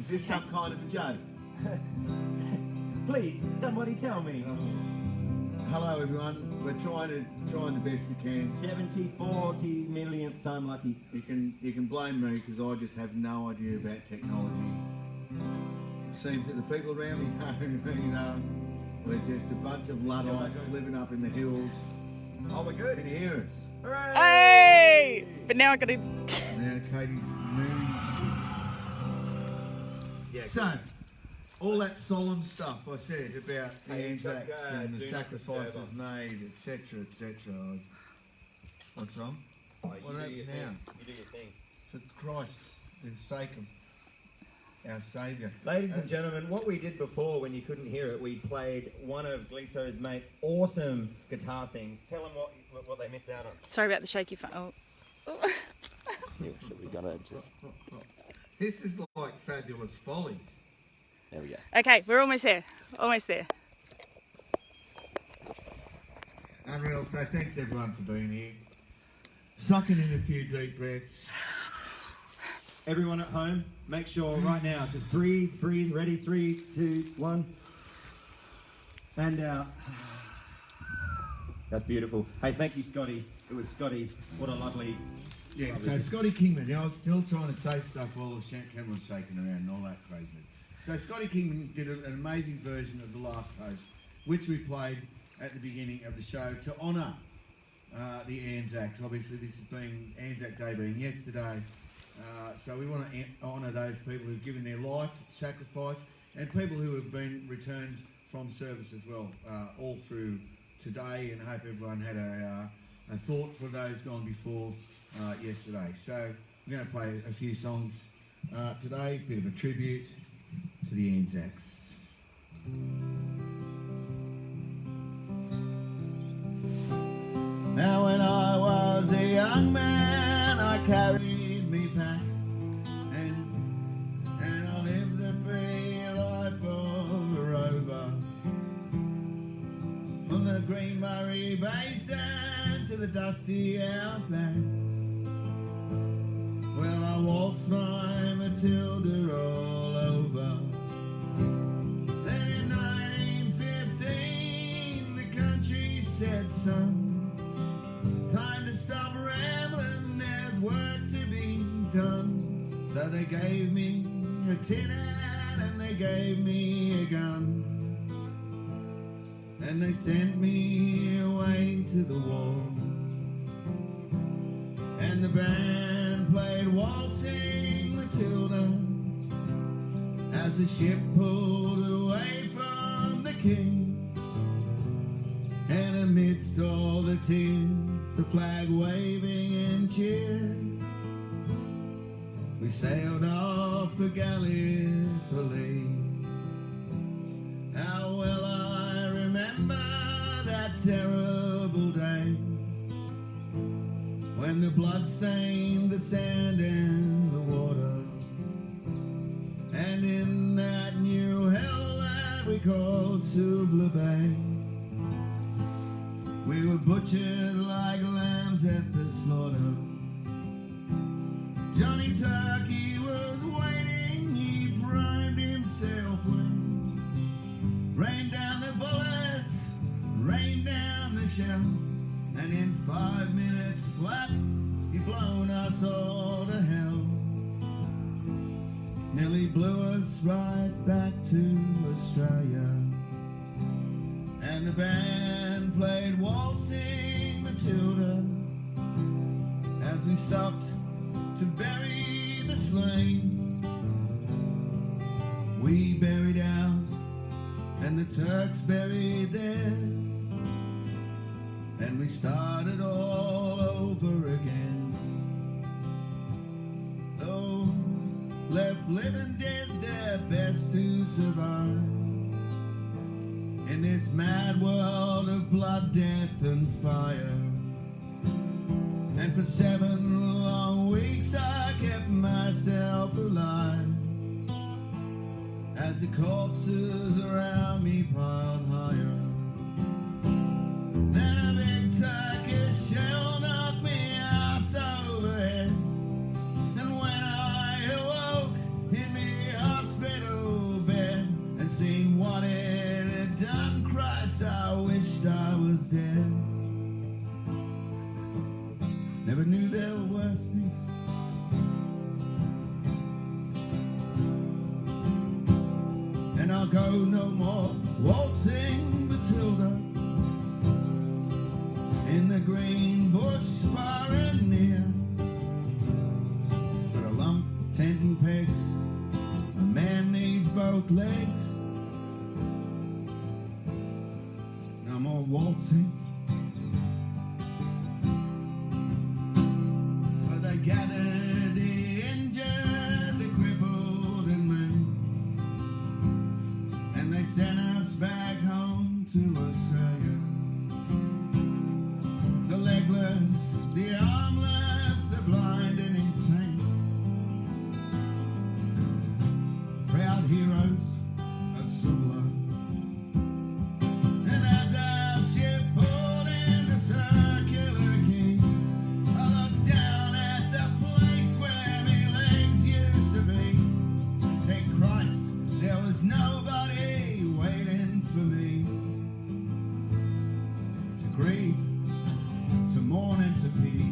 this some kind of a joke? Please, somebody tell me. Hello everyone. We're trying the best we can. 40 millionth time lucky. You can blame me because I just have no idea about technology. It seems that the people around me don't really know. We're just a bunch of Luddites living up in the hills. Oh, we're good. Can you hear us? Hooray! Hey! But now I got to. Now Katie's moving. Yeah, so, all that solemn stuff I said about the Hey, Anzacs and the do not sacrifices disturb made, etc., etc. What's wrong? Oh, What you do happened your now? thing. You do your thing. For Christ's sake of our Saviour. Ladies and gentlemen, what we did before when you couldn't hear it, we played one of Gleeso's mates' awesome guitar things. Tell them what they missed out on. Sorry about the shaky phone. Oh. Yeah, so we gotta just. This is like Fabulous Follies. There we go. Okay, we're almost there. Almost there. Unreal. So thanks everyone for being here. Sucking in a few deep breaths. Everyone at home, make sure right now, just breathe, ready, 3, 2, 1. And out. That's beautiful. Hey, thank you, Scotty. It was Scotty. What a lovely... Yeah, so Scotty Kingman, I was still trying to say stuff while the camera was shaking around and all that craziness. So Scotty Kingman did an amazing version of The Last Post, which we played at the beginning of the show to honour the Anzacs. Obviously, this has been Anzac Day being yesterday. So we want to honour those people who've given their life, sacrifice, and people who have been returned from service as well, all through today, and hope everyone had a thought for those gone before yesterday. So we're going to play a few songs today, a bit of a tribute to the Anzacs. Now when I was a young man, I carried me pack, and I lived the free life of a rover, from the Green Murray Basin to the dusty outback. Well, I waltzed my Matilda all over. Then in 1915, the country said, son, time to stop rambling, there's work to be done. So they gave me a tin hat and they gave me a gun, and they sent me away to the war. And the band played Waltzing Matilda as the ship pulled away from the king. And amidst all the tears, the flag waving in cheers, we sailed off for Gallipoli. How well I remember that terrible day, when the blood stained the sand and the water, and in that new hell that we called Suvla Bay, we were butchered like lambs at the slaughter. Johnny Turkey was waiting, he primed himself when rained down the bullets, rained down the shells, and in 5 minutes flat, he blown us all to hell. Nearly blew us right back to Australia. And the band played Waltzing Matilda as we stopped to bury the slain. We buried ours, and the Turks buried theirs, and we started all over again. Those left living did their best to survive in this mad world of blood, death and fire. And for 7 long weeks I kept myself alive as the corpses around me piled higher. Then a big Turkish shell knocked me ass overhead, and when I awoke in the hospital go no more waltzing Matilda in the green bush far and near. Got a lump, tent and pegs, a man needs both legs. No more waltzing. So they gathered the injured, the crippled and maimed, and they sent us back home to Australia. The legless, the armless, the blind and insane, proud heroes of Sula. And as our ship pulled into Circular Quay, I looked down at the place where my legs used to be. Thank Christ there was nobody waiting for me. To grieve, to mourn and to pity.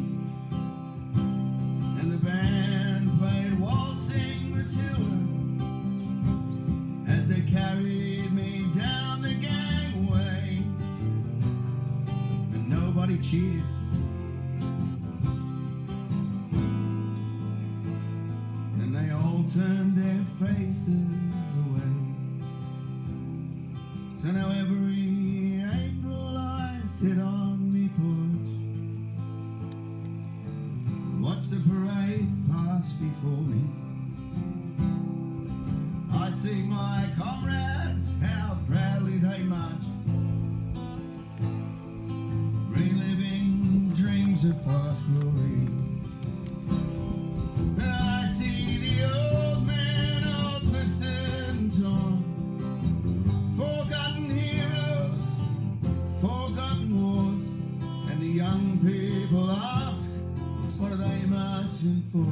And the band played Waltzing Matilda as they carried me down the gangway, and nobody cheered. And they all turned their faces away. So now every April I sit on me porch, watch the parade pass before me. I see my comrades, how proudly they march, reliving dreams of past glory. And I see the old man all twisted and torn, forgotten heroes, forgotten wars, and the young people ask, what are they marching for?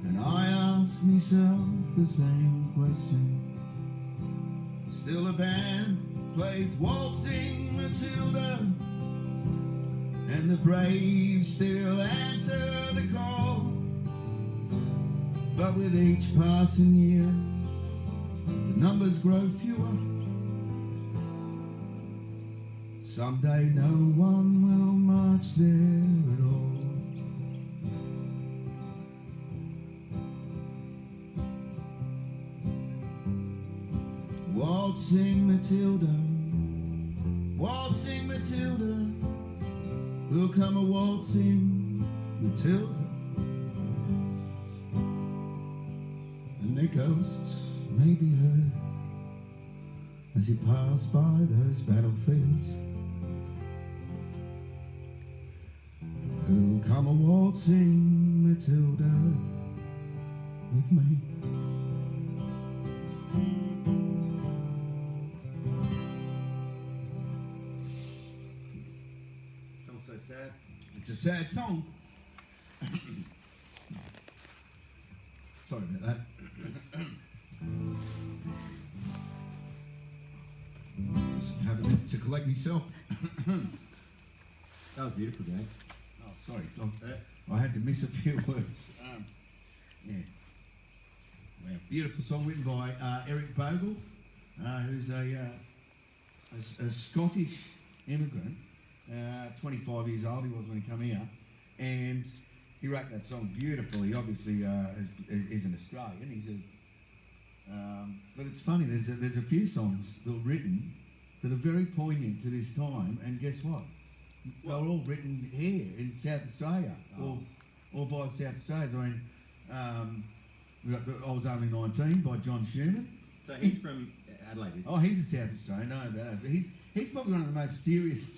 And I ask myself the same question. Still the band plays Waltzing Matilda, and the brave still answer the call. But with each passing year, the numbers grow fewer. Someday no one will march there at all. Waltzing Matilda, waltzing Matilda, will come a waltzing Matilda, and their ghosts may be heard as you pass by those battlefields. Who'll come a waltzing Matilda with me? Song's so sad. It's a sad song. Sorry about that. Just having to collect myself. That was beautiful, Dave. Oh, sorry, I had to miss a few words. Yeah. Well, beautiful song written by Eric Bogle, who's a Scottish immigrant, 25 years old he was when he came here, and he wrote that song beautifully. He obviously is an Australian. He's but it's funny. There's a few songs that were written that are very poignant to this time, and guess what? They're all written here in South Australia, or by South Australians. I mean, we got I Was Only 19 by John Schumann. So he's from Adelaide, isn't he? Oh, he's a South Australian, no doubt. But he's probably one of the most serious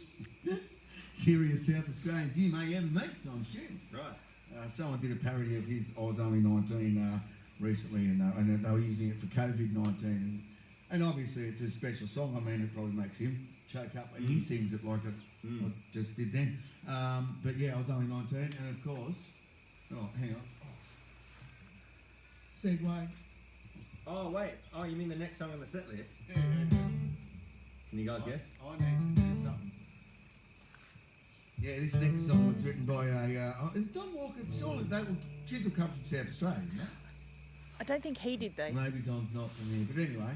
South Australians you may ever meet, John Schumann. Right. Someone did a parody of his I Was Only 19 recently, and they were using it for COVID-19. And obviously it's a special song. I mean, it probably makes him choke up, and he sings it like I just did then. But yeah, I Was Only 19, and of course, oh, hang on. Segway. Oh, wait. Oh, you mean the next song on the set list? Yeah. Can you guys guess? I need to do something. Yeah, this next song was written by it's Don Walker. Surely they will Chisel comes from South Australia, isn't it? I don't think he did though. Maybe Don's not from here, but anyway,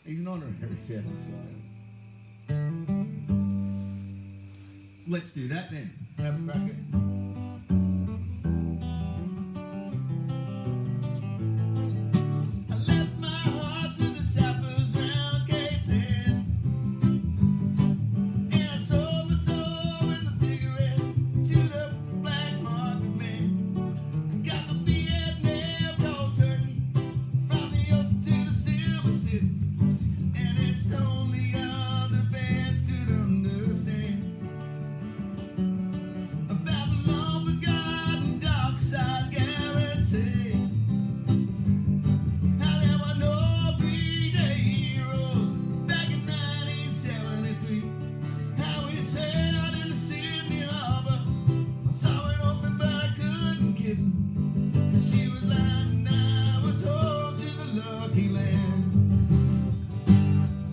he's an honorary South Australian. Let's do that then. Have a crack at it. I left my heart to the sappers round Casey, and I sold my soul and my cigarettes to the black market man. Got the Vietnam cold turkey from the ocean to the Silver City, and it's only other bands could understand about the long forgotten dark side guarantee. How there were no B-Day heroes back in 1973. How we sailed into Sydney Harbor. I saw it open but I couldn't kiss her, 'cause she was lying and I was home to the lucky land.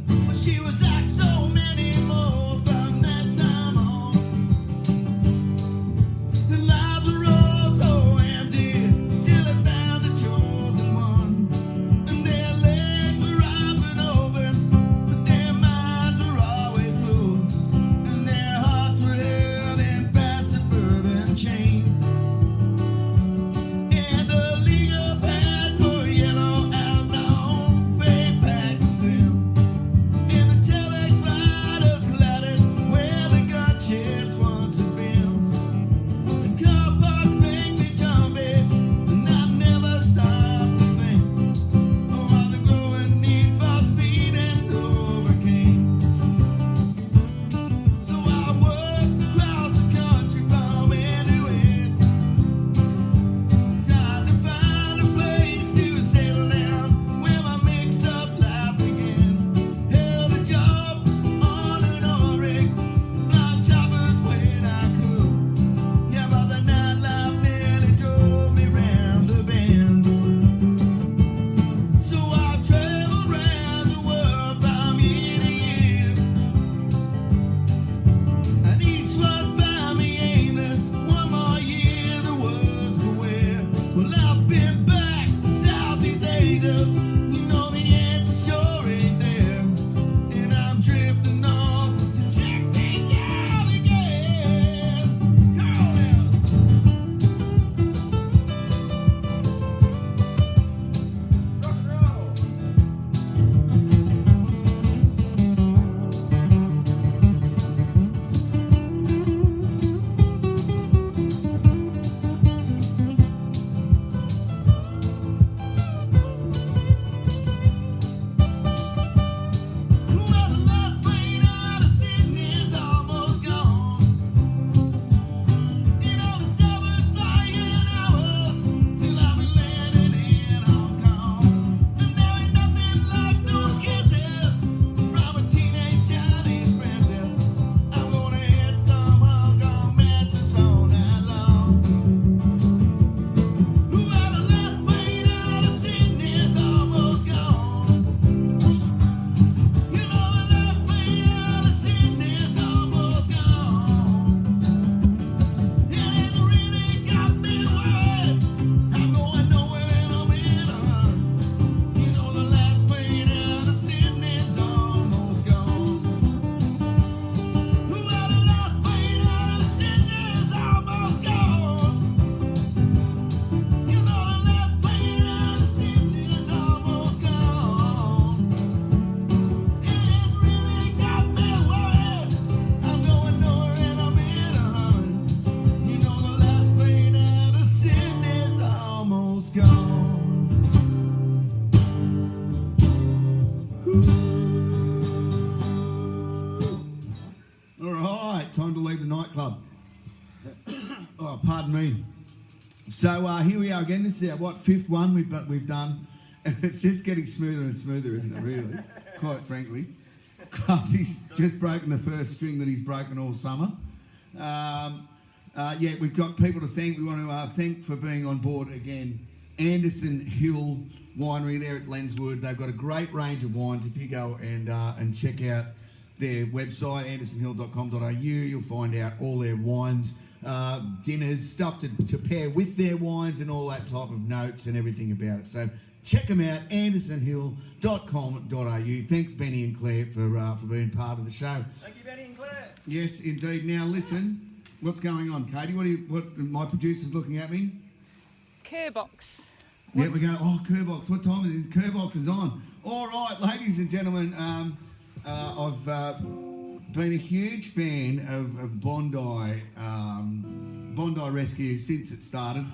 But she was like so many more from that time on. The lives were all so empty till they found the chosen one. And their legs were ripping open, but their minds were always closed. And their hearts were held in fast suburban chains. And the legal pads were yellow as the home fade back to them. And the telex riders collided where the gun chips once had been. The car parks make me jumpy, and I never stop to think of the growing need for speed and overcame. So I worked across the country from end to end, tried to find a place to settle down where my mixed up life began. Held a job on an oil rig, flying choppers when I could. Yeah, but the nightlife nearly drove me round the bend. So I've traveled round the world from year to year, and each one found me aimless. One more year the words for where. Well, I've been back to Southeast Asia. You know the answer sure ain't there, and I'm drifting off to check things out again. Come on now. Rock and roll. Well, the last plane out of Sydney's almost gone. You know the 7 hours till I'll be landing in Hong Kong. And there ain't nothing like those kisses from a teenage Chinese princess. I'm gonna hit some Hong Kong matches all night long. Well, the last plane out of Sydney's almost gone. You know the last plane out of Sydney's almost gone. And it really got me worried. I'm going nowhere and I'm in a hurry. You know the last plane out of Sydney's almost gone. Well, the last plane out of Sydney's almost gone. You know the last plane out of Sydney's almost gone. And it really got me worried. I'm going nowhere and I'm in a hurry. You know the last plane out of Sydney's almost gone. All right, time to leave the nightclub. Oh, pardon me. So here we are again. This is our fifth one we've done, and it's just getting smoother and smoother, isn't it? Really, quite frankly. Crafty's just broken the first string that he's broken all summer. Yeah, we've got people to thank. We want to thank for being on board again. Anderson Hill Winery there at Lenswood. They've got a great range of wines. If you go and check out their website, andersonhill.com.au, you'll find out all their wines. dinners, stuff to pair with their wines and all that type of notes and everything about it. So check them out, andersonhill.com.au. Thanks, Benny and Claire, for being part of the show. Thank you, Benny and Claire. Yes, indeed. Now, listen, what's going on, Katie? What my producer's looking at me? Kerbox. Yeah, we're going, Kerbox. What time is it? Kerbox is on. All right, ladies and gentlemen, I've been a huge fan of Bondi Rescue since it started.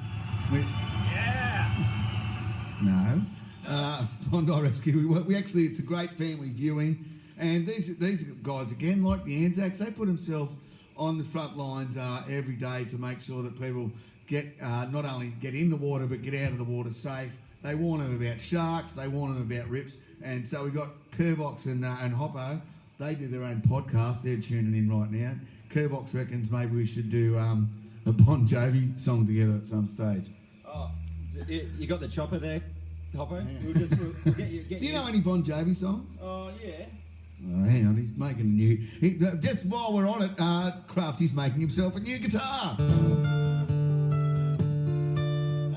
Bondi Rescue. We actually, it's a great family viewing. And these guys, again, like the Anzacs, they put themselves on the front lines every day to make sure that people get not only get in the water but get out of the water safe. They warn them about sharks, they warn them about rips, and so we've got Kerbox and Hoppo. They do their own podcast. They're tuning in right now. Kerbox reckons maybe we should do a Bon Jovi song together at some stage. Oh, you got the chopper there, Hoppo? Yeah. We'll get you. Do you know any Bon Jovi songs? Oh yeah. Oh, hang on, he's making a new... just while we're on it, Crafty's making himself a new guitar. That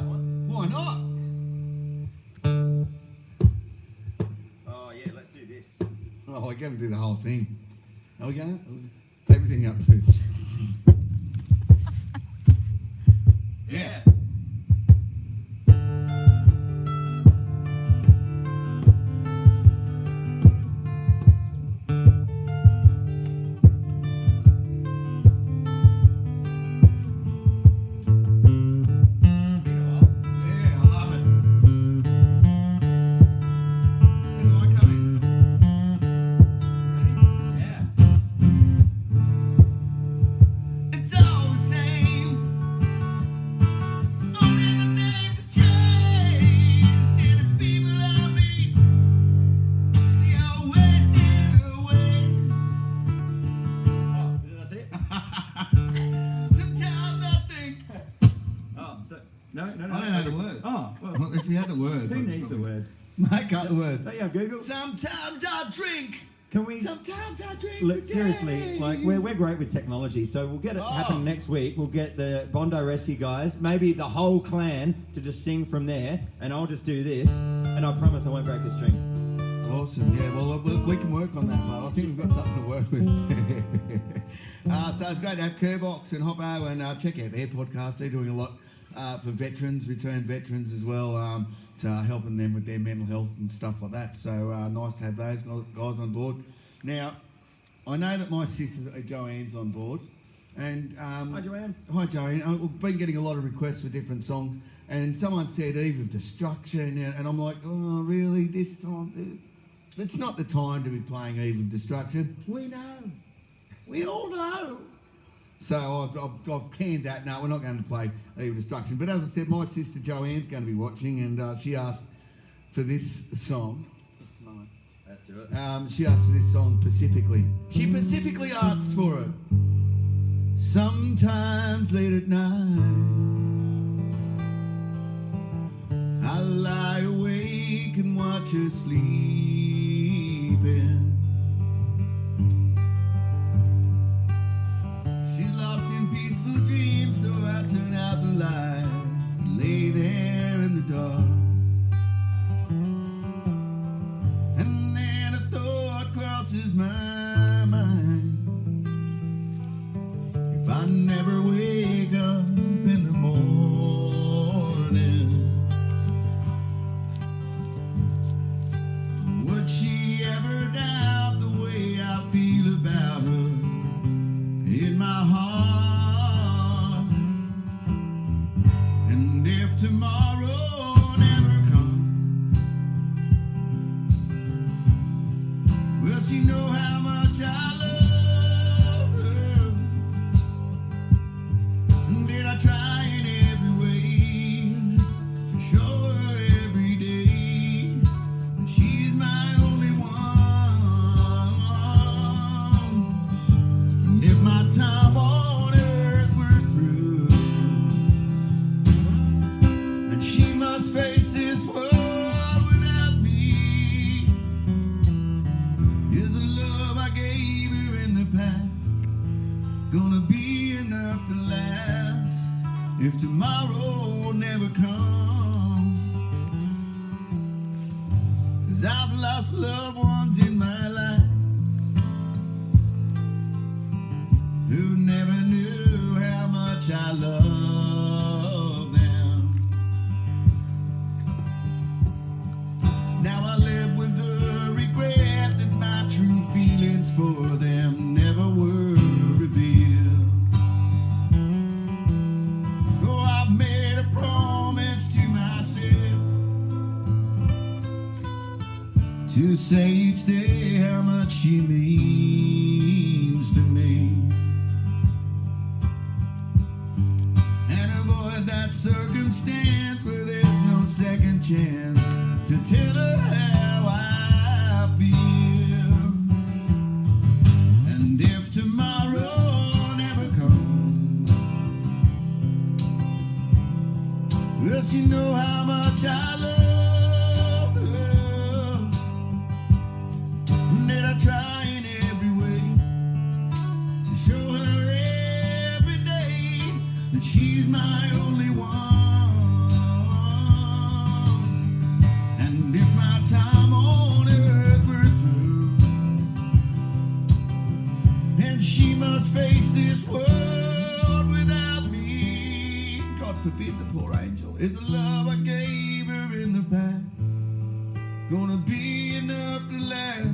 one? Why not? Oh yeah, let's do this. Oh, we're going to do the whole thing. Are we going to? Everything up first. Yeah. No. I don't know the words. Oh, well, Well, if we had the words. who I'd needs the probably words? Make up the words. So yeah, Google. Sometimes I drink. Can we? Sometimes I drink. Look, for seriously, days. like we're great with technology, so we'll get it Oh. happen next week. We'll get the Bondi Rescue guys, maybe the whole clan, to just sing from there, and I'll just do this, and I promise I won't break a string. Awesome. Yeah. Well, we can work on that, but I think we've got something to work with. So it's great to have Kerbox and Hoppo, and check out their podcast. They're doing a lot for veterans, returned veterans as well, to helping them with their mental health and stuff like that. So nice to have those guys on board. Now, I know that my sister Joanne's on board, and Hi, Joanne. Hi Joanne. We've been getting a lot of requests for different songs, and someone said Eve of Destruction, and I'm like, oh really? This time? It's not the time to be playing Eve of Destruction. We know. We all know. So I've canned that. No, we're not going to play Eve of Destruction. But as I said, my sister Joanne's going to be watching, and she asked for this song. Let's do it. She asked for this song specifically. She specifically asked for it. Sometimes late at night, I lie awake and watch her sleeping. She's lost in peaceful dreams, so I turn out the light and lay there in the dark. And then a thought crosses my mind. If I never wake up in the morning, would she ever doubt the way I feel about her in my heart? And if tomorrow if tomorrow never comes. 'Cause I've lost loved ones in my life who never knew how much I love them. Now I live with the regret that my true feelings for them never were revealed. Oh, I've made a promise to myself to say each day how much she means to me, and avoid that circumstance where there's no second chance to tell her how I feel. And if tomorrow never comes, will she know how much I love her? Did I try in every way to show her every day that she's my only one? And if my time on earth were through, and she must face this world without me, God forbid the poor angel, is the love I gave her in the past gonna be enough to last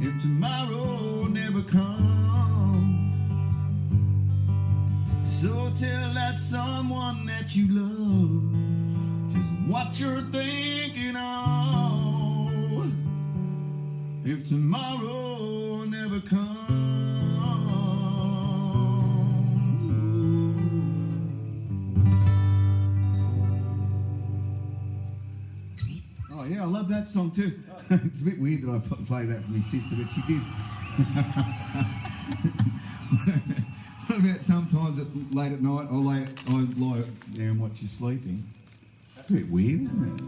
if tomorrow never comes? So tell that someone that you love just what you're thinking of if tomorrow never comes. Oh yeah, I love that song too. It's a bit weird that I play that for my sister, but she did. What about sometimes late at night I lie there and watch you sleeping? That's a bit weird, isn't it?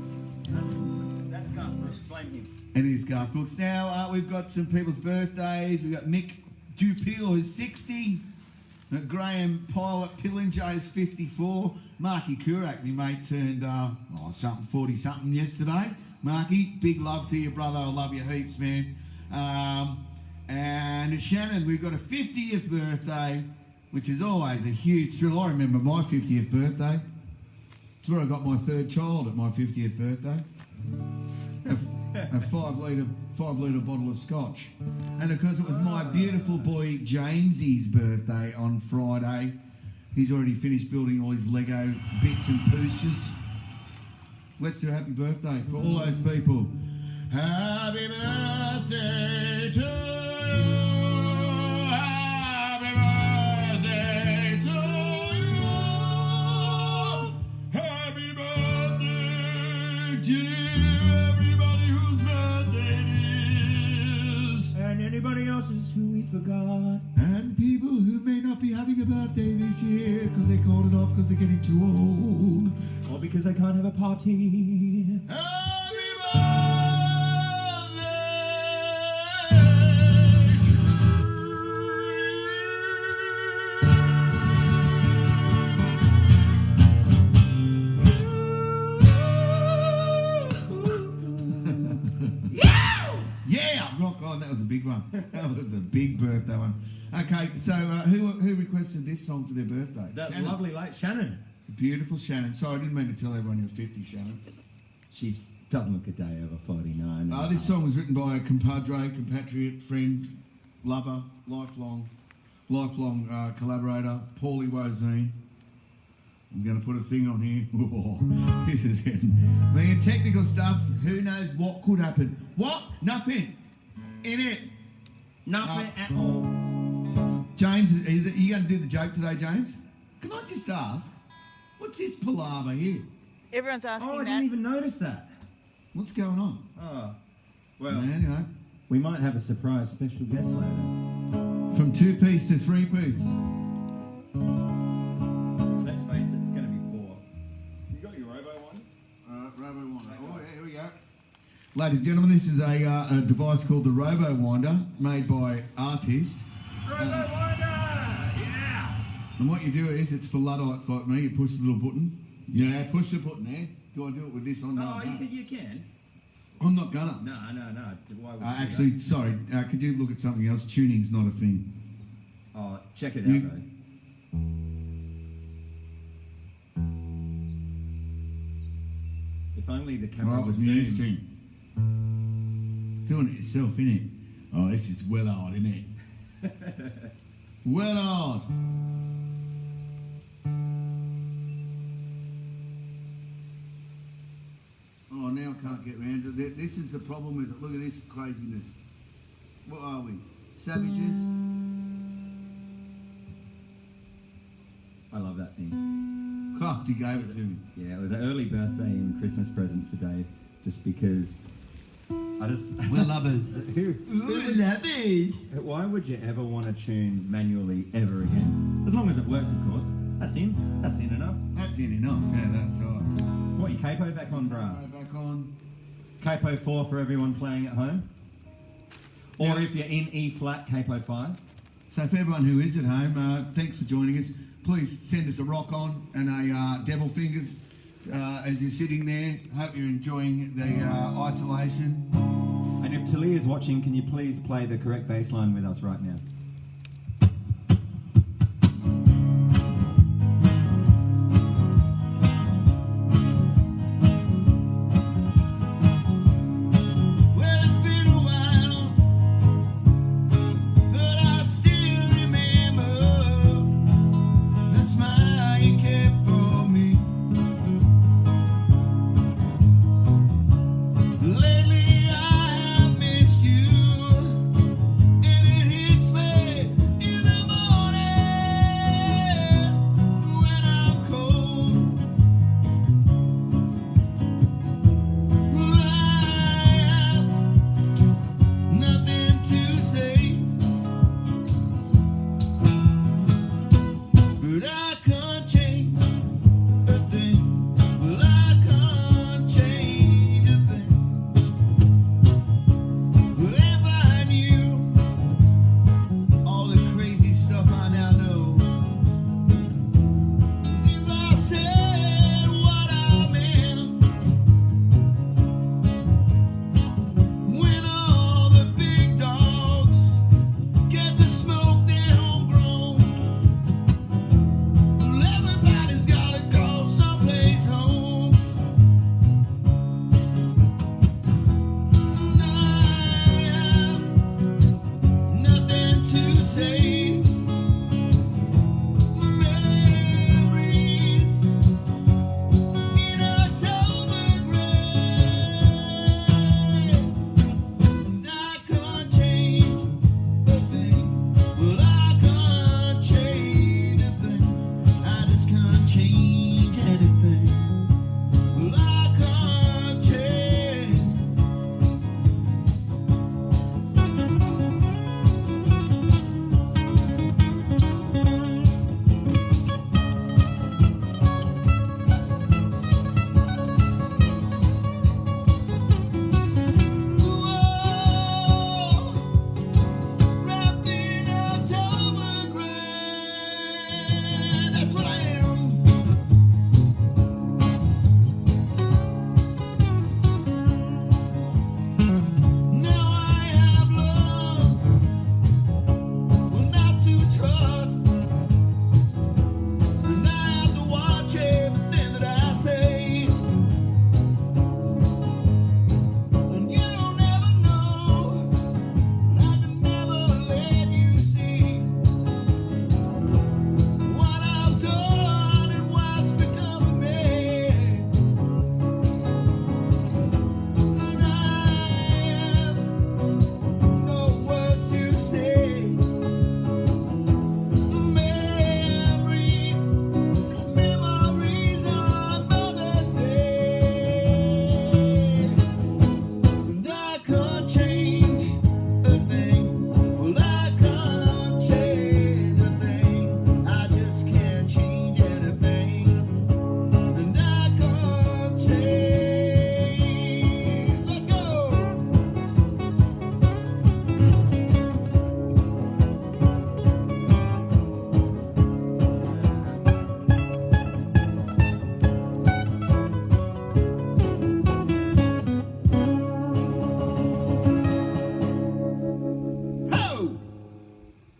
That's Garth Brooks. Blame him. It is Garth Brooks. Now we've got some people's birthdays. We've got Mick Dupil, who's 60. Graham Pilot Pillinger is 54. Marky Kurak, my mate, turned 40-something yesterday. Marky, big love to you, brother. I love you heaps, man. And Shannon, we've got a 50th birthday, which is always a huge thrill. I remember my 50th birthday. It's where I got my third child at my 50th birthday. A 5-litre bottle of scotch. And of course it was my beautiful boy Jamesy's birthday on Friday. He's already finished building all his Lego bits and pieces. Let's do a happy birthday for all those people. Happy birthday to you. Happy birthday to you. Happy birthday to everybody whose birthday it is. And anybody else's who we forgot. And people who may not be having a birthday this year because they called it off because they're getting too old. Or because they can't have a party. Happy Yeah, rock on. That was a big one. That was a big birthday one. Okay, so who requested this song for their birthday? That Shannon. lovely late Shannon. Beautiful Shannon. Sorry, I didn't mean to tell everyone you're 50, Shannon. She doesn't look a day over 49. This song was written by a compatriot, friend, lover, lifelong collaborator, Paulie Wozine. I'm going to put a thing on here. This is getting... Man, technical stuff, who knows what could happen. What? Nothing. In it. Nothing at all. James, are you going to do the joke today, James? Can I just ask, what's this palaver here? Everyone's asking Oh, I that. didn't even notice that. What's going on? Oh, well, Anyway, we might have a surprise special guest later. from 2-piece to 3-piece. Let's face it, it's going to be 4. You got your Robo one? Robo Winder. Oh, yeah, here we go. Ladies and gentlemen, this is a device called the Robo Winder, made by Artist. Robo Winder! Yeah! And what you do is, it's for Luddites like me, you push the little button. Yeah, push the button there. Do I do it with this on? No, you can. I'm not gonna. No. Why would Actually, sorry, could you look at something else? Tuning's not a thing. Oh, check it You- out, though. If only the camera Right, would with music. zoom. It's doing it yourself, innit? Oh, this is well hard, isn't it? Well hard. Oh, now I can't get round to it. This is the problem with it. Look at this craziness. What are we? Savages? I love that thing. Crafty gave it to me. Yeah, it was an early birthday and Christmas present for Dave, just because I just... We're lovers. We're lovers! Why would you ever want to tune manually ever again? As long as it works, of course. That's in enough. That's in enough. Yeah, that's right. What, your capo back on, bruh? Go back on. Capo 4 for everyone playing at home. Or Yeah. if you're in E flat, capo 5. So for everyone who is at home, thanks for joining us. Please send us a rock on and a devil fingers as you're sitting there. Hope you're enjoying the isolation. And if Talia's watching, can you please play the correct bass line with us right now? Well, it's been a while, but I still remember the smile you kept for me. Lately I have missed you, and it hits me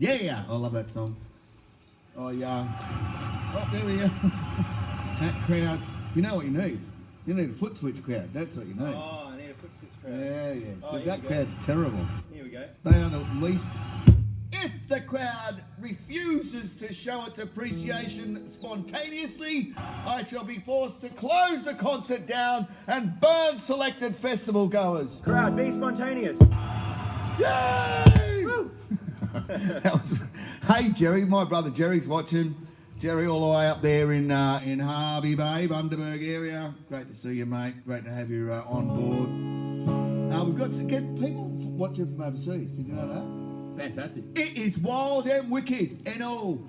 Yeah, I love that song. Oh, yeah. Oh, there we go. That crowd. You know what you need? You need a foot switch crowd. That's what you need. Oh, I need a foot switch crowd. Yeah. Oh, Because here that we go. crowd's terrible. Here we go. They are the least. If the crowd refuses to show its appreciation spontaneously, I shall be forced to close the concert down and burn selected festival goers. Crowd, be spontaneous. Yay! Woo! That was, hey Jerry, my brother Jerry's watching. Jerry, all the way up there in Harvey Bay, Bundaberg area. Great to see you, mate. Great to have you on board. We've got to get people watching from overseas. Did you know that? Fantastic. It is wild and wicked and all.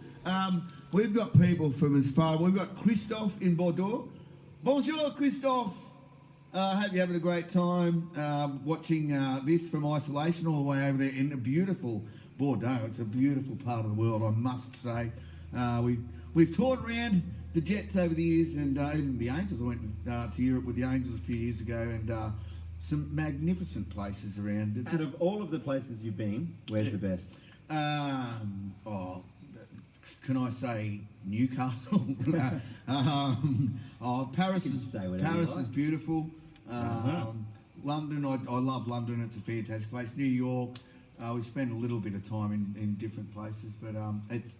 We've got people from as far. We've got Christophe in Bordeaux. Bonjour, Christophe. Hope you're having a great time watching this from isolation all the way over there in the beautiful Bordeaux. It's a beautiful part of the world, I must say. We've toured around the Jets over the years, and even the Angels. I went to Europe with the Angels a few years ago, and some magnificent places around. Out of all of the places you've been, where's the best? Can I say Newcastle? Paris is say whatever Paris you like. is beautiful. London, I love London. It's a fantastic place. New York, we spend a little bit of time in different places, but it's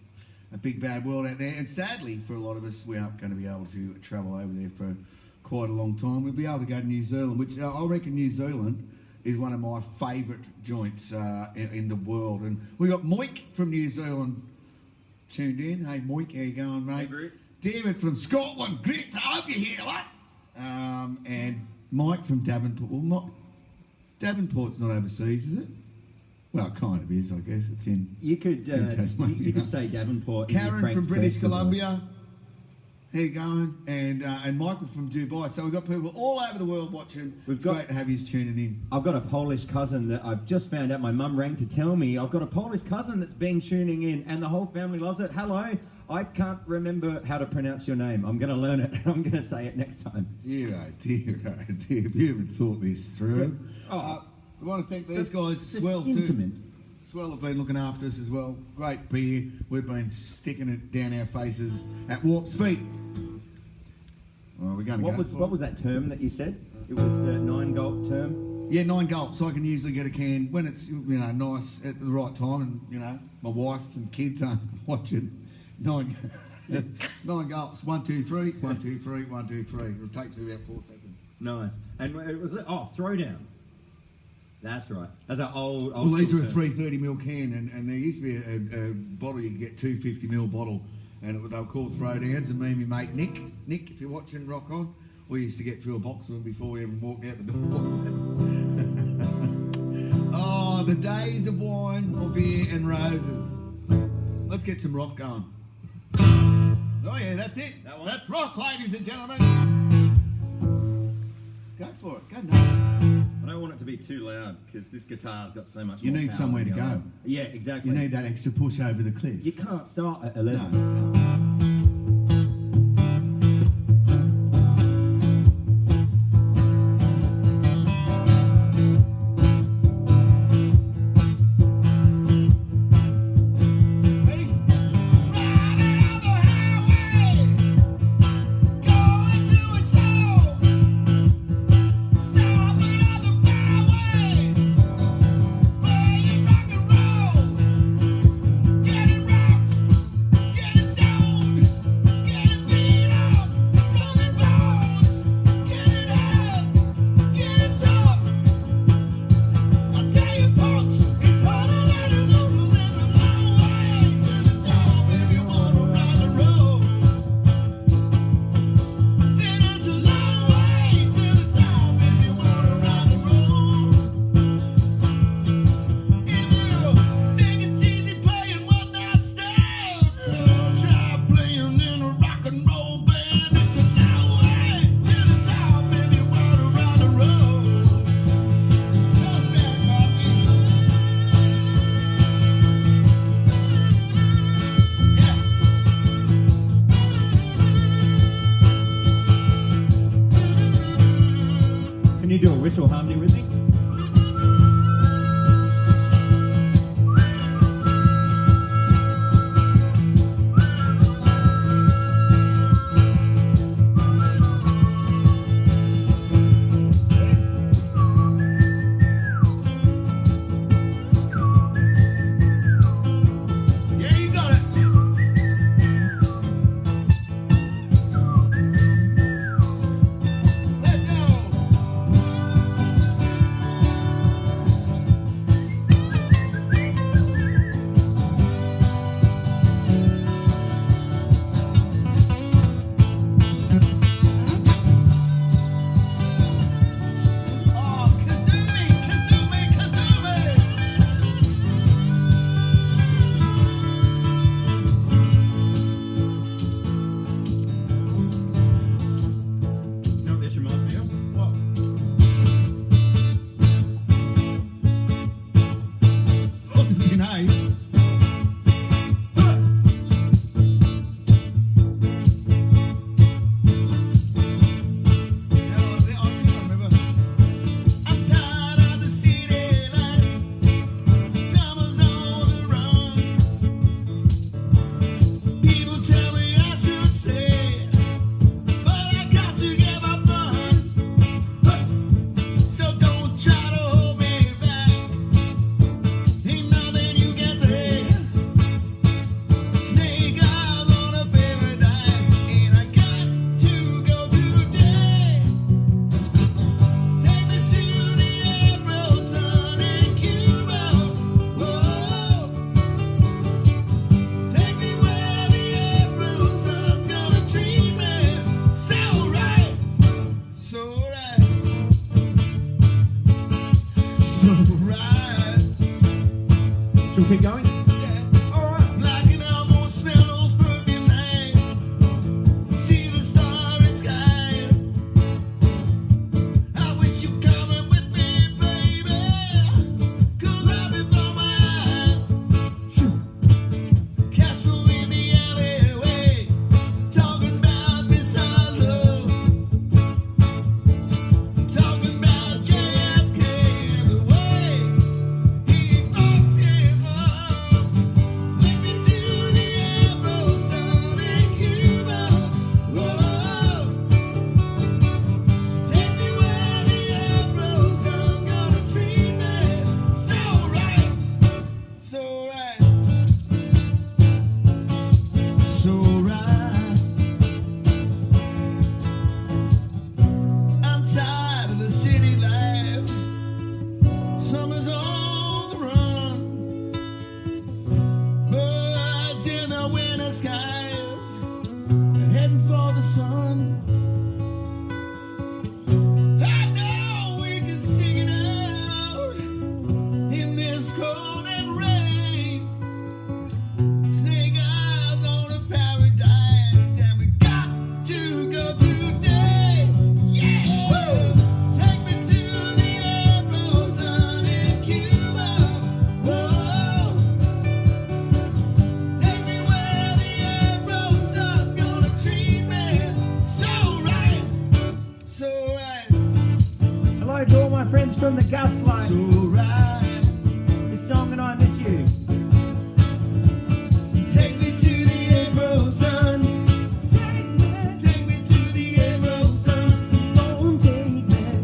a big bad world out there. And sadly, for a lot of us, we aren't going to be able to travel over there for quite a long time. We'll be able to go to New Zealand, which I reckon New Zealand is one of my favourite joints in the world. And we got Moik from New Zealand tuned in. Hey Moik, how you going, mate? Hey, Brett. David from Scotland, great to have you here, lad. And Mike from Davenport. Well, Davenport's not overseas, is it? Well, it kind of is, I guess. It's in. You could you could say Davenport. is your Karen Frank from British Festival. Columbia. How you going? And Michael from Dubai. So we've got people all over the world watching. We've It's got- great to have you tuning in. I've got a Polish cousin that I've just found out. My mum rang to tell me I've got a Polish cousin that's been tuning in, and the whole family loves it. Hello, I can't remember how to pronounce your name. I'm going to learn it. I'm going to say it next time. Dear, oh dear, oh dear. Have you ever thought this through? Oh. I want to thank these guys. The Swell too. sentiment. Swell have been looking after us as well. Great beer. We've been sticking it down our faces at warp speed. Well, we're going to What was that term that you said? It was a 9 gulp term. Yeah, 9 gulps. I can usually get a can when it's nice at the right time, and my wife and kids aren't watching. 9 gulps. 1, 2, 3. 1, 2, 3. 1, 2, 3. It takes me about 4 seconds. Nice. And it was throwdown. That's right. That's an old. Well, these school are a term. 330ml can, and there used to be a bottle you could get 250ml bottle, and they were called throwdowns. And me and my mate Nick, if you're watching, rock on. We used to get through a box of them before we even walked out the door. Oh, the days of wine or beer and roses. Let's get some rock going. Oh yeah, that's it. That one? That's rock, ladies and gentlemen. Go for it. Go nuts. I don't want it to be too loud because this guitar's got so much. You more need power somewhere to going go. on. Yeah, exactly. You need that extra push over the cliff. You can't start at No. 11. Can you do a whistle harmony with me? Should we keep going? Yeah. All right. Black and almost smell those perfume nights. See the starry sky. I wish you'd come in with me, baby. 'Cause right before my eyes, castle in the alleyway, talking about this our love, talking about JFK and the way he fucked him up. Take me to the Afro sun in Cuba. Whoa. Take me where the Afro sun gonna treat me so right, so right, so right. I'm tired of the city life. Summer's on the run. Birds in the winter skies, heading for the sun. I know we can sing it out in this cold and rain. Snake eyes on a paradise, and we got to go today. Yeah, take me to the Afro sun in Cuba. Whoa, take me where the Afro sun gonna treat me so right, so right, Hello to all my friends from the Gaslight. so right. This song and I Miss You. Take me to the Afro sun. Take me to the Afro sun. Oh, take me.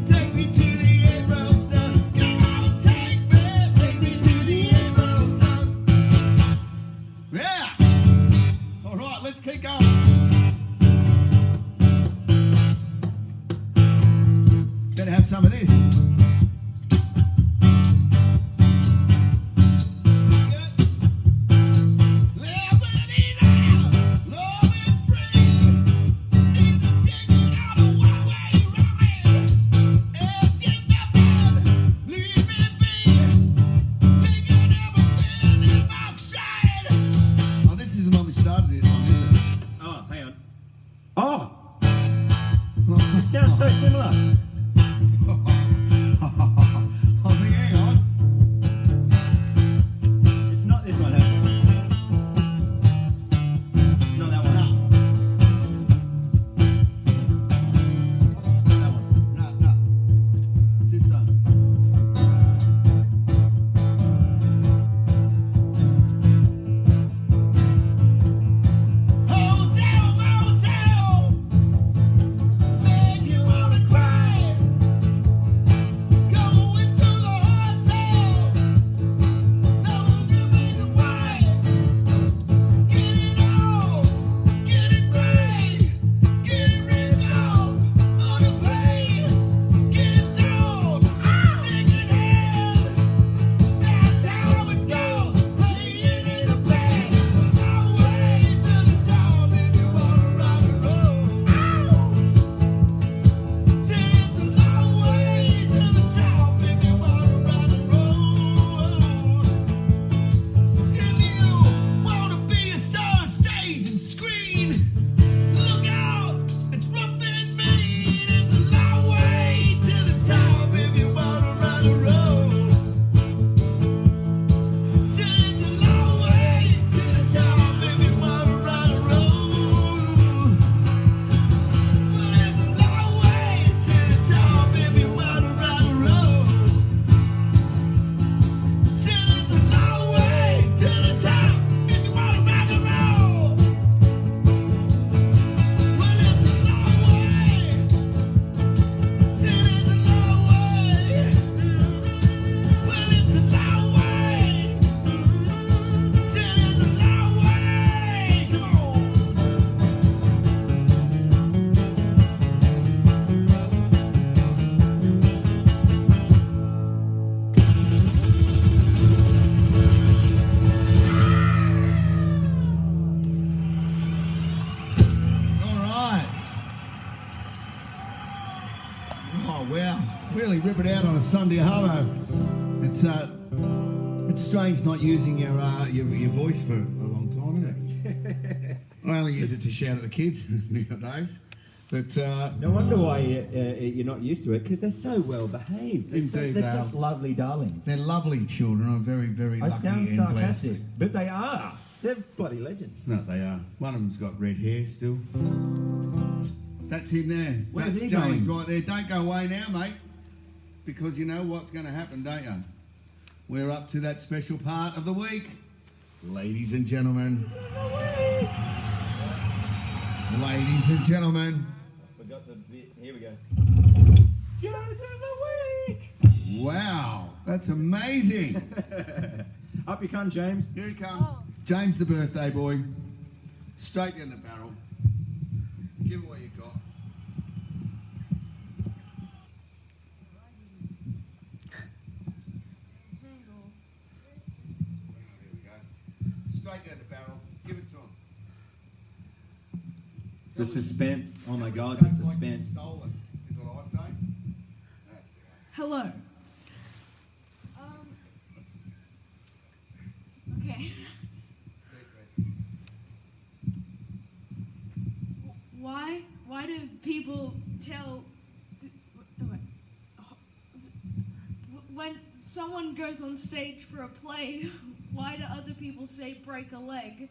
Take me to the Afro sun. Come on, take me to the Afro sun. Yeah. All right, let's keep going. Better have some of this. Oh, this isn't when we started this one, is Oh, hang on. Oh, it? it sounds so similar. I think, hang on. It's not this one, huh? Not that one. No. That one. No. This one. Hotel, motel, make you wanna cry. Going through the hotel, no good reason why. Get it all, get it right, get it written down on the plane, get it sold, second hand. That's how it goes. Playing in the band, long way to the top if you wanna rock and roll. Said it's a long way to the top if you wanna rock and roll. If you wanna be a star on stage and screen, look out, it's rough and mean. It's a long way to the top if you wanna rock and roll. Said it's a long way to the top if you wanna rock and roll. Well, it's a long way to the top if you wanna rock and roll. Said it's a long way to the top if you wanna rock and roll. Well, it's a long way. Said it's a long way. Well, it's a long way. Said it's a long way. Come on. All right. Oh, wow. Really rip it out on a Sunday, Harlow. It's strange not using your voice for a long time, isn't it? I only use it to shout at the kids nowadays. But No wonder why you're not used to it, because they're so well behaved. Indeed, They're they are. such lovely darlings. they're lovely children. I'm very, very I lucky sound and sarcastic, blessed. but they are. They're bloody legends. No, they are. One of them's got red hair still. That's him there. Where's That's he James going? right there. Don't go away now, mate. Because you know what's going to happen, don't you? We're up to that special part of the week. Ladies and gentlemen. Ladies and gentlemen. Forgot the bit. Here we go. Wow. That's amazing. Up you come, James. Here he comes. James the birthday boy. Straight down the barrel. Give it what you got. There we go. Straight down the barrel. Give it to him. The suspense. Oh my God, the suspense. Stolen, is what I say. That's it. Hello. Okay. Why do people tell when someone goes on stage for a play? Why do other people say break a leg?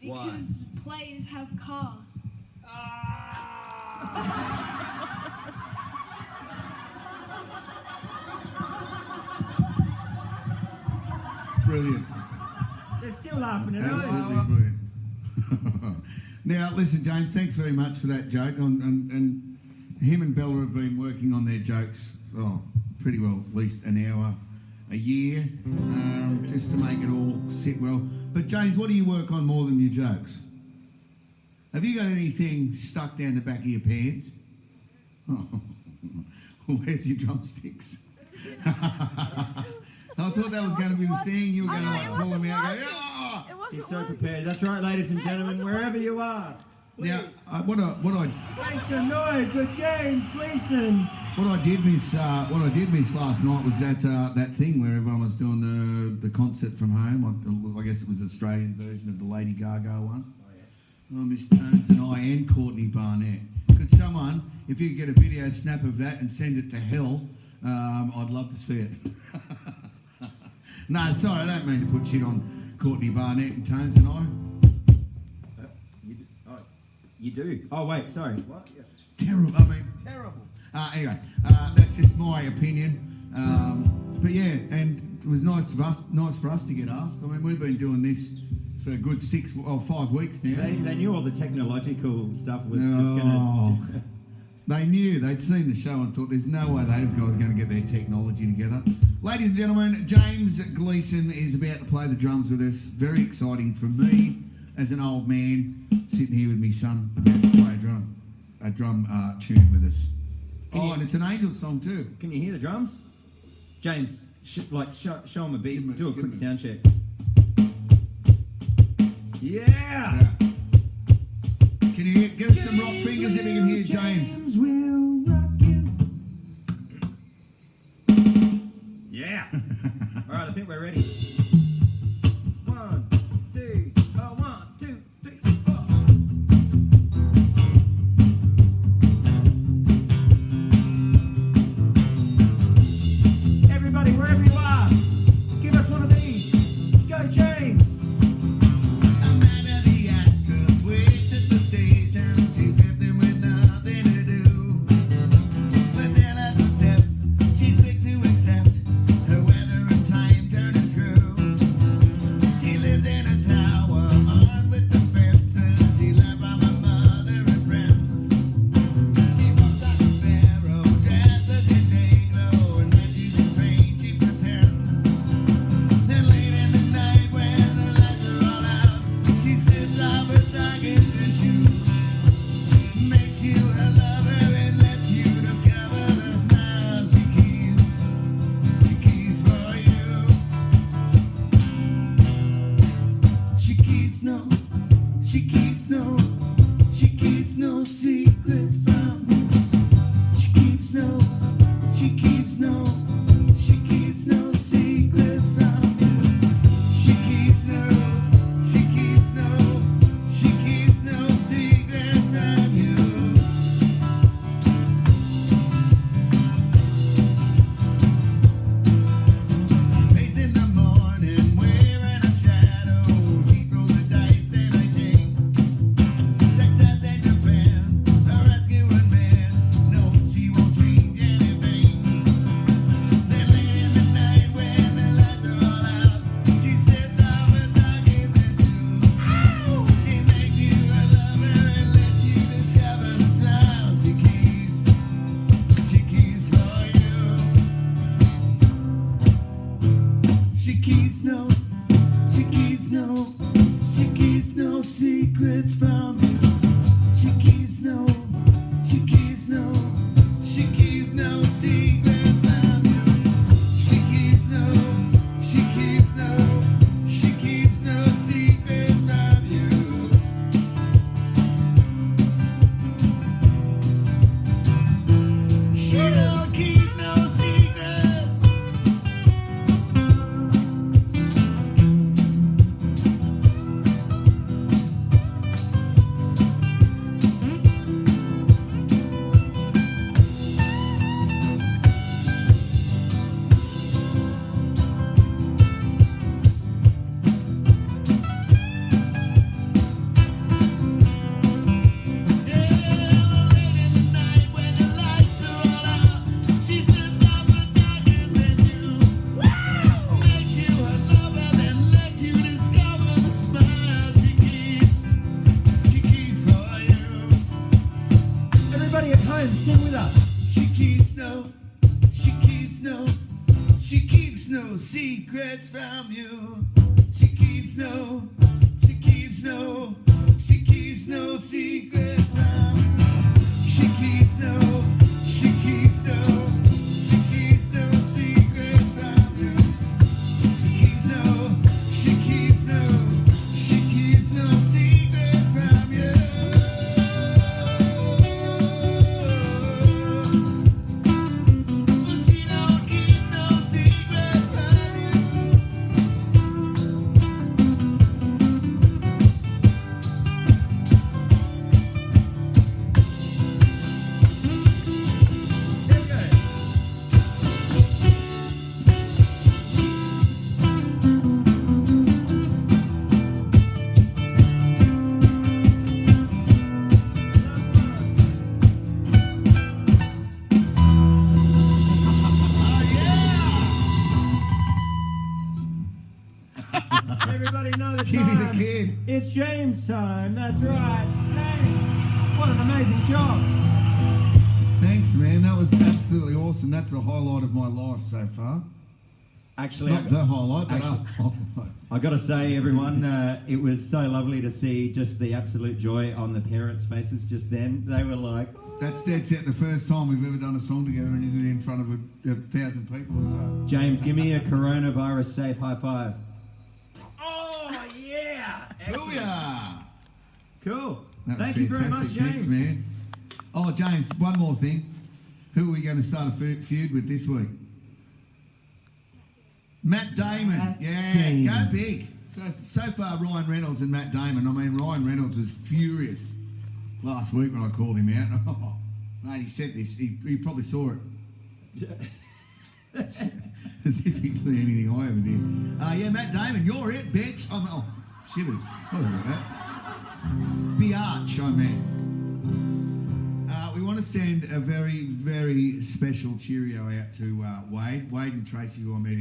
Why? Because plays have casts. Brilliant. They're still laughing at Absolutely us. brilliant. Now, listen, James, thanks very much for that joke. And him and Bella have been working on their jokes, pretty well, at least an hour a year, just to make it all sit well. But, James, what do you work on more than your jokes? Have you got anything stuck down the back of your pants? Oh, where's your drumsticks? I thought that was going to be the thing. You were going to pull them out and go, "Ah!" It wasn't He's so working. prepared. That's right, ladies and gentlemen, wherever you are. Now, what I Make some noise for James Gleason. what I did miss last night was that thing where everyone was doing the concert from home. I guess it was the Australian version of the Lady Gaga one. I missed Tones and I and Courtney Barnett. Could someone, if you could get a video snap of that and send it to hell, I'd love to see it. No, sorry, I don't mean to put shit on Courtney Barnett and Tones and I. You do. Oh, wait, sorry. What? Yeah. Terrible. I mean, terrible. Anyway, that's just my opinion. But yeah, and it was nice for us to get asked. I mean, we've been doing this for a good 5 weeks now. They knew all the technological stuff was just Oh. going to... They knew, they'd seen the show and thought there's no way those guys are going to get their technology together. Ladies and gentlemen, James Gleason is about to play the drums with us. Very exciting for me as an old man sitting here with my son about to play a drum tune with us. And it's an Angel song too. Can you hear the drums? James, show them a beat. Do a quick sound check. Yeah! Can you give us some rock fingers if you can hear James? James will rock you. Yeah. All right, I think we're ready. 1, 2, 1, 2, 3, 4. Everybody, wherever you are, give us one of these. Go, James. She keeps no secrets from you. no secrets from you. She keeps no, she keeps no, she keeps no secrets from you. She keeps no, she keeps no, she keeps no secrets from you. She keeps no, she keeps no, she keeps no secrets from you. She don't keep no secrets from you. Everybody know the Jimmy the time. Kid. It's James time. That's right. James, what an amazing job. Thanks, man. That was absolutely awesome. That's the highlight of my life so far. Actually, Not the highlight, but Actually- a highlight. I got to say, everyone, it was so lovely to see just the absolute joy on the parents' faces just then. They were like, "Oh." That's dead set the first time we've ever done a song together and did it in front of 1,000 people. So. James, give me a coronavirus safe high five. Oh, yeah. Booyah! Cool. That was Thank you very much, fantastic. James. Thanks, man. Oh, James, one more thing. Who are we going to start a feud with this week? Matt Damon. Matt yeah, Damon. go big. So far, Ryan Reynolds and Matt Damon. I mean, Ryan Reynolds was furious last week when I called him out. Oh, mate, he said this. He probably saw it. As if he'd seen anything I ever did. Yeah, Matt Damon, you're it, bitch. Oh, shivers. Sorry about that. Biatch, I meant. We want to send a very, very special cheerio out to Wade and Tracy, who I met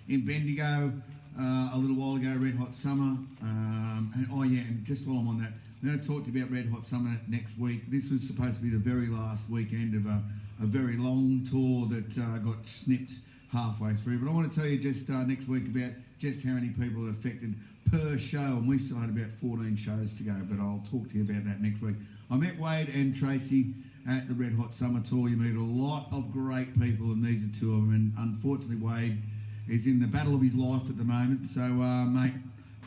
in Bendigo a little while ago, Red Hot Summer. And just while I'm on that, I'm going to talk to you about Red Hot Summer next week. This was supposed to be the very last weekend of a very long tour that got snipped halfway through. But I want to tell you just next week about just how many people it affected per show, and we still had about 14 shows to go, but I'll talk to you about that next week. I met Wade and Tracy at the Red Hot Summer Tour. You meet a lot of great people, and these are two of them, and unfortunately Wade is in the battle of his life at the moment, so mate,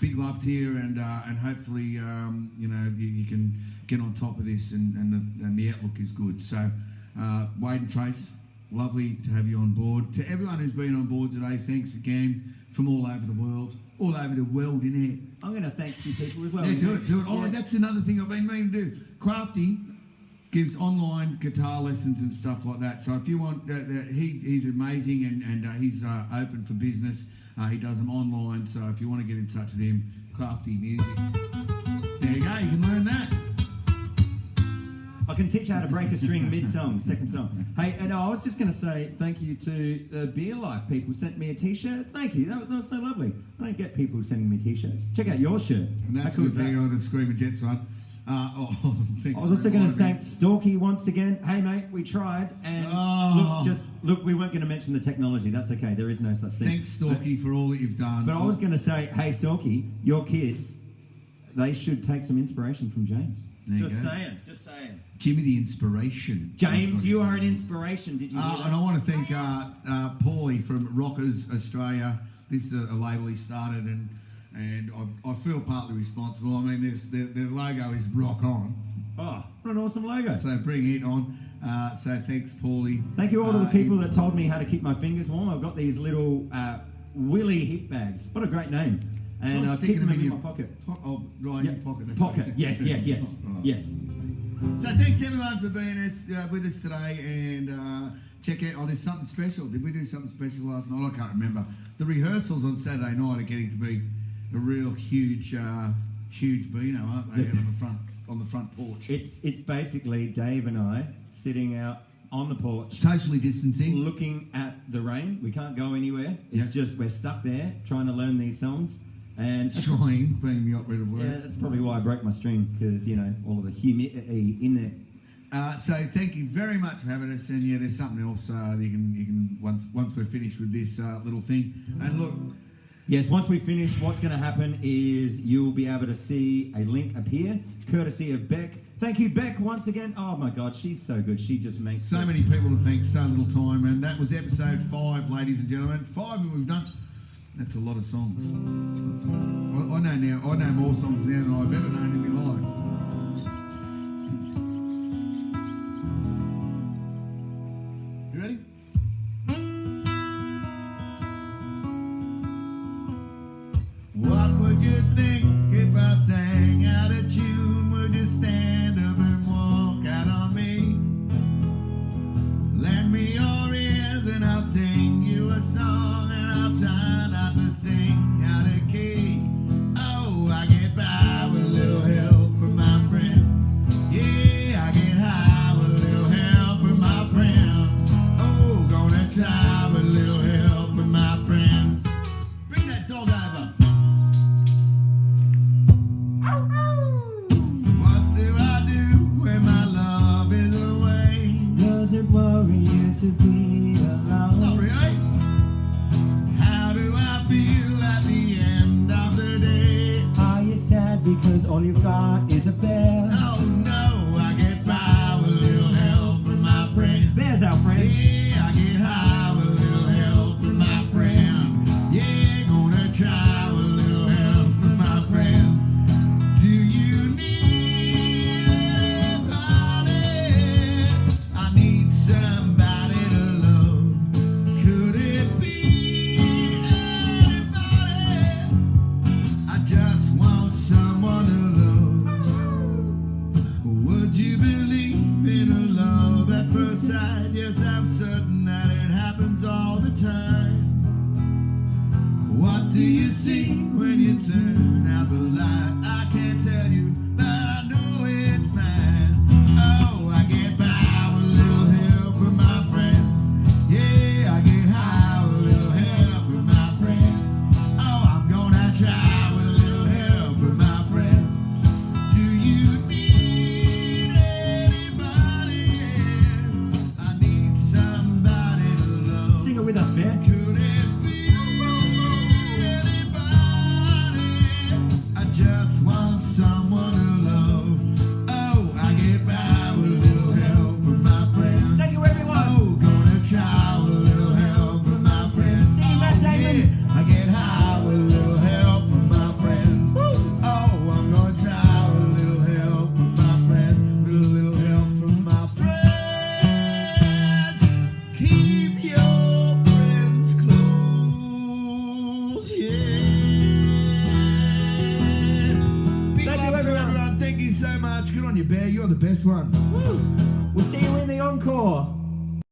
big love to you, and hopefully you can get on top of this, and the outlook is good. So Wade and Trace, lovely to have you on board. To everyone who's been on board today, thanks again from all over the world, innit? I'm going to thank a few people as well. Yeah, do it. Oh, Yeah. that's another thing I've been meaning to do. Crafty gives online guitar lessons and stuff like that. So if you want, he's amazing and he's open for business. He does them online. So if you want to get in touch with him, Crafty Music. There you go. You can learn that. I can teach you how to break a string mid-song, second song. Hey, and I was just going to say thank you to the Beer Life people who sent me a T-shirt. Thank you. That was so lovely. I don't get people sending me T-shirts. Check out your shirt. And that's How cool the is that? thing on the Screamer Jets one. I was also going to thank Storky once again. Hey, mate, we tried. And look, we weren't going to mention the technology. That's okay. There is no such thing. Thanks, Storky, for all that you've done. But I was going to say, hey, Storky, your kids, they should take some inspiration from James. There you Just go. saying. Just saying. Jimmy the Inspiration. James, you are an inspiration. Did you hear that? And I want to thank Paulie from Rockers Australia. This is a label he started, and I feel partly responsible. I mean, their logo is rock on. Oh, what an awesome logo. So bring it on. So thanks, Paulie. Thank you all to the people that told me how to keep my fingers warm. I've got these little Willy hip bags. What a great name. And Try I've sticking kept them in your my pocket. Right, Yeah, in your pocket. Pocket. Yes. Right. Yes. So thanks everyone for being with us today, and check out. Oh, there's something special. Did we do something special last night? I can't remember. The rehearsals on Saturday night are getting to be a real huge beano, aren't they? Out on the front porch. It's basically Dave and I sitting out on the porch, Socially distancing. looking at the rain. We can't go anywhere. It's just we're stuck there trying to learn these songs. And Trying, being the operative word. yeah, that's probably why I broke my string, because all of the humidity in there. So thank you very much for having us. And yeah, there's something else you can once we're finished with this little thing. And look, Yes, once we finish, what's going to happen is you'll be able to see a link appear, courtesy of Beck. Thank you, Beck, once again. Oh my God, she's so good. She just makes so many people to thank, so little time. And that was episode 5, ladies and gentlemen. 5 that we've done. That's a lot of songs. I know now. I know more songs now than I've ever known in my life. You ready? What would you think if I sang out of tune? Would you stand up and walk out on me? Lend me your ears and I'll sing you a song, and I'll try not to sing out of key. Oh, I get by with a little help from my friends. Yeah, I get high with a little help from my friends. Oh, gonna try with a little help from my friends. Bring that dog over. What do I do when my love is away? Does it worry you to be alone? Not really. How do I feel at the end of the day? Are you sad because all you've got is a bear? Oh no, I get by with a little help from my friend. Bear's our friend. Yeah, I get high with a little help from my friend. Yeah, gonna try with a little help from my friend. Do you need anybody? I need somebody to love. Could it be anybody? I just want someone to love. Would you believe in a love at first sight? Yes, I'm certain that it happens all the time. What do you see when you turn out the light? I can't tell you, but I know it's mine. Oh, I get by with a little help from my friends. Yeah, I get high with a little help from my friends. Oh, I'm gonna try with a little help from my friends. Do you need anybody? I need somebody to love. Sing it with us, Bear. Could it be anybody? I just want someone to love. Oh, I get by with a little help from my friends. Thank you, everyone. Oh, gonna try with a little help from my friends. See you, Matt Damon. Yeah, I get high with a little help from my friends. Oh, I'm gonna try with a little help from my friends. With a little help from my friends. Keep your friends close, yeah. Big Thank you, love to everyone. everyone. Thank you so much. Good on you, Bear. You're the best one. We'll see you in the encore.